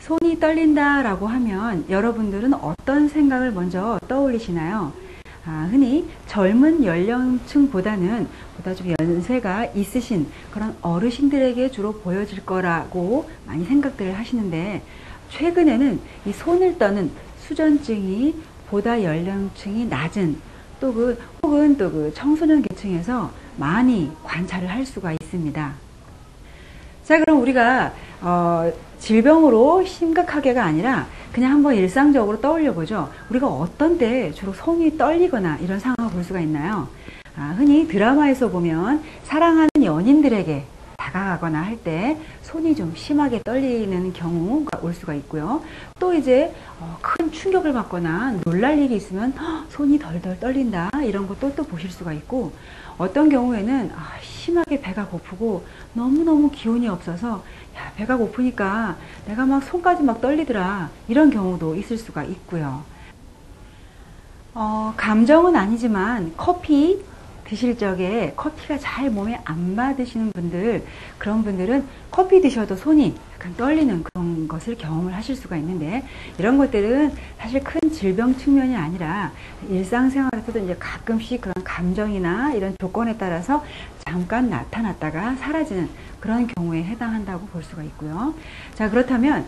손이 떨린다라고 하면 여러분들은 어떤 생각을 먼저 떠올리시나요? 흔히 젊은 연령층보다는 보다 좀 연세가 있으신 그런 어르신들에게 주로 보여질 거라고 많이 생각들을 하시는데, 최근에는 이 손을 떠는 수전증이 보다 연령층이 낮은 혹은 또 그 청소년 계층에서 많이 관찰을 할 수가 있습니다. 자, 그럼 우리가 질병으로 심각하게가 아니라 그냥 한번 일상적으로 떠올려 보죠. 우리가 어떤 때 주로 손이 떨리거나 이런 상황을 볼 수가 있나요? 흔히 드라마에서 보면 사랑하는 연인들에게 다가가거나 할 때 손이 좀 심하게 떨리는 경우가 올 수가 있고요. 또 이제 큰 충격을 받거나 놀랄 일이 있으면 손이 덜덜 떨린다, 이런 것도 또 보실 수가 있고, 어떤 경우에는 심하게 배가 고프고 너무너무 기운이 없어서 배가 고프니까 내가 막 손까지 막 떨리더라, 이런 경우도 있을 수가 있고요. 감정은 아니지만 커피 드실 적에 커피가 잘 몸에 안 받으시는 분들, 그런 분들은 커피 드셔도 손이 약간 떨리는 그런 것을 경험을 하실 수가 있는데, 이런 것들은 사실 큰 질병 측면이 아니라 일상생활에서도 이제 가끔씩 그런 감정이나 이런 조건에 따라서 잠깐 나타났다가 사라지는 그런 경우에 해당한다고 볼 수가 있고요. 자, 그렇다면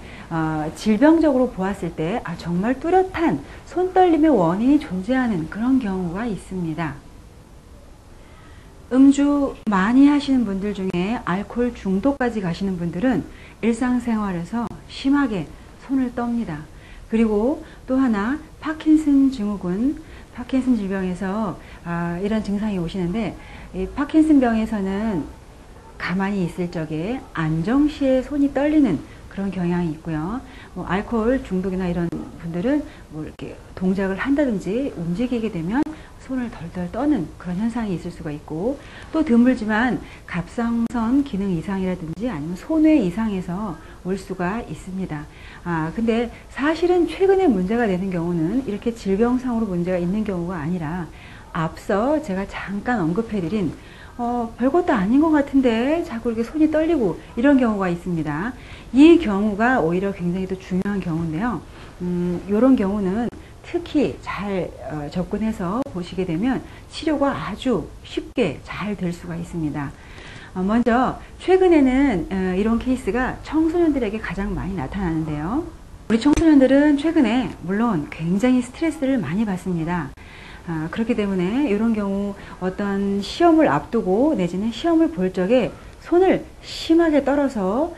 질병적으로 보았을 때 정말 뚜렷한 손떨림의 원인이 존재하는 그런 경우가 있습니다. 음주 많이 하시는 분들 중에 알코올 중독까지 가시는 분들은 일상생활에서 심하게 손을 떱니다. 그리고 또 하나, 파킨슨 증후군, 파킨슨 질병에서 이런 증상이 오시는데, 이 파킨슨 병에서는 가만히 있을 적에 안정시에 손이 떨리는 그런 경향이 있고요. 알코올 중독이나 이런 분들은 이렇게 동작을 한다든지 움직이게 되면 손을 덜덜 떠는 그런 현상이 있을 수가 있고, 또 드물지만 갑상선 기능 이상이라든지 아니면 손외 이상에서 올 수가 있습니다. 근데 사실은 최근에 문제가 되는 경우는 이렇게 질병상으로 문제가 있는 경우가 아니라, 앞서 제가 잠깐 언급해드린 별것도 아닌 것 같은데 자꾸 이렇게 손이 떨리고 이런 경우가 있습니다. 이 경우가 오히려 굉장히 더 중요한 경우인데요. 이런 경우는 특히 잘 접근해서 보시게 되면 치료가 아주 쉽게 잘 될 수가 있습니다. 먼저 최근에는 이런 케이스가 청소년들에게 가장 많이 나타나는데요. 우리 청소년들은 최근에 물론 굉장히 스트레스를 많이 받습니다. 그렇기 때문에 이런 경우 어떤 시험을 앞두고 내지는 시험을 볼 적에 손을 심하게 떨어서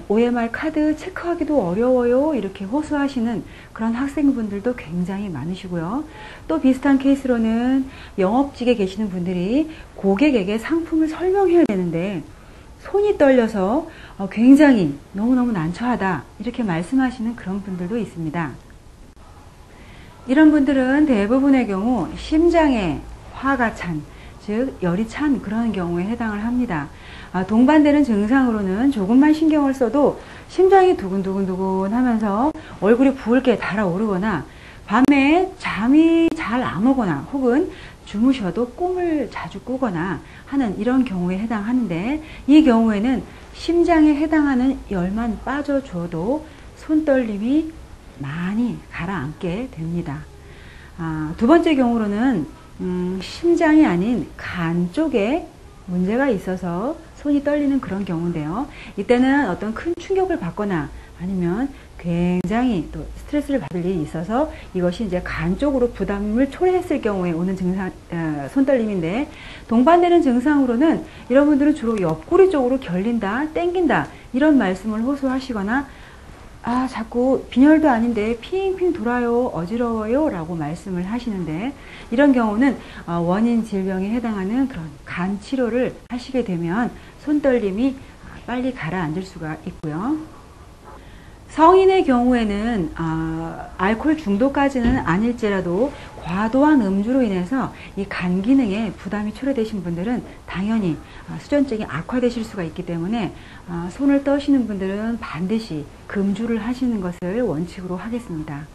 OMR 카드 체크하기도 어려워요, 이렇게 호소하시는 그런 학생분들도 굉장히 많으시고요. 또 비슷한 케이스로는 영업직에 계시는 분들이 고객에게 상품을 설명해야 되는데 손이 떨려서 굉장히 너무너무 난처하다, 이렇게 말씀하시는 그런 분들도 있습니다. 이런 분들은 대부분의 경우 심장에 화가 찬, 즉 열이 찬 그런 경우에 해당을 합니다. 동반되는 증상으로는 조금만 신경을 써도 심장이 두근두근두근 하면서 얼굴이 붉게 달아오르거나, 밤에 잠이 잘 안 오거나 혹은 주무셔도 꿈을 자주 꾸거나 하는 이런 경우에 해당하는데, 이 경우에는 심장에 해당하는 열만 빠져줘도 손떨림이 많이 가라앉게 됩니다. 두 번째 경우로는 심장이 아닌 간 쪽에 문제가 있어서 손이 떨리는 그런 경우인데요. 이때는 어떤 큰 충격을 받거나 아니면 굉장히 또 스트레스를 받을 일이 있어서 이것이 이제 간 쪽으로 부담을 초래했을 경우에 오는 증상, 손떨림인데, 동반되는 증상으로는 이런 분들은 주로 옆구리 쪽으로 결린다, 땡긴다, 이런 말씀을 호소하시거나, 자꾸 빈혈도 아닌데 핑핑 돌아요, 어지러워요 라고 말씀을 하시는데, 이런 경우는 원인 질병에 해당하는 그런 간 치료를 하시게 되면 손떨림이 빨리 가라앉을 수가 있고요. 성인의 경우에는 알코올 중독까지는 아닐지라도 과도한 음주로 인해서 이 간 기능에 부담이 초래되신 분들은 당연히 수전증이 악화되실 수가 있기 때문에 손을 떠시는 분들은 반드시 금주를 하시는 것을 원칙으로 하겠습니다.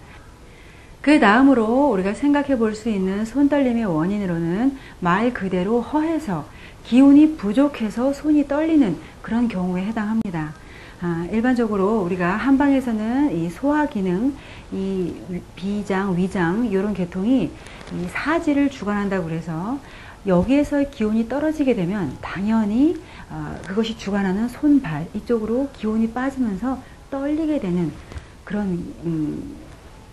그 다음으로 우리가 생각해 볼 수 있는 손떨림의 원인으로는 말 그대로 허해서 기운이 부족해서 손이 떨리는 그런 경우에 해당합니다. 일반적으로 우리가 한방에서는 이 소화 기능, 이 비장, 위장 이런 계통이 이 사지를 주관한다고 그래서 여기에서 기운이 떨어지게 되면 당연히 그것이 주관하는 손, 발 이쪽으로 기운이 빠지면서 떨리게 되는 그런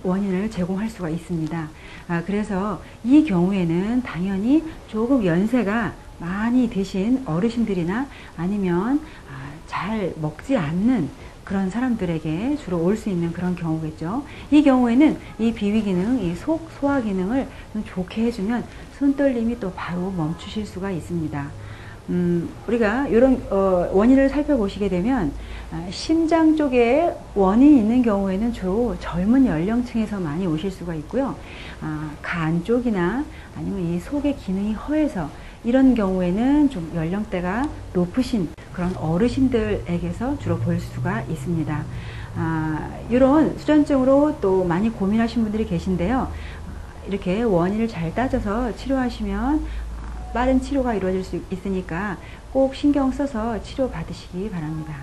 원인을 제공할 수가 있습니다. 그래서 이 경우에는 당연히 조금 연세가 많이 되신 어르신들이나 아니면 잘 먹지 않는 그런 사람들에게 주로 올 수 있는 그런 경우겠죠. 이 경우에는 이 비위 기능, 이 소화 기능을 좀 좋게 해주면 손떨림이 또 바로 멈추실 수가 있습니다. 우리가 이런 원인을 살펴보시게 되면 심장 쪽에 원인이 있는 경우에는 주로 젊은 연령층에서 많이 오실 수가 있고요. 간 쪽이나 아니면 이 속의 기능이 허해서 이런 경우에는 좀 연령대가 높으신 그런 어르신들에게서 주로 볼 수가 있습니다. 이런 수전증으로 또 많이 고민하신 분들이 계신데요. 이렇게 원인을 잘 따져서 치료하시면 빠른 치료가 이루어질 수 있으니까 꼭 신경 써서 치료 받으시기 바랍니다.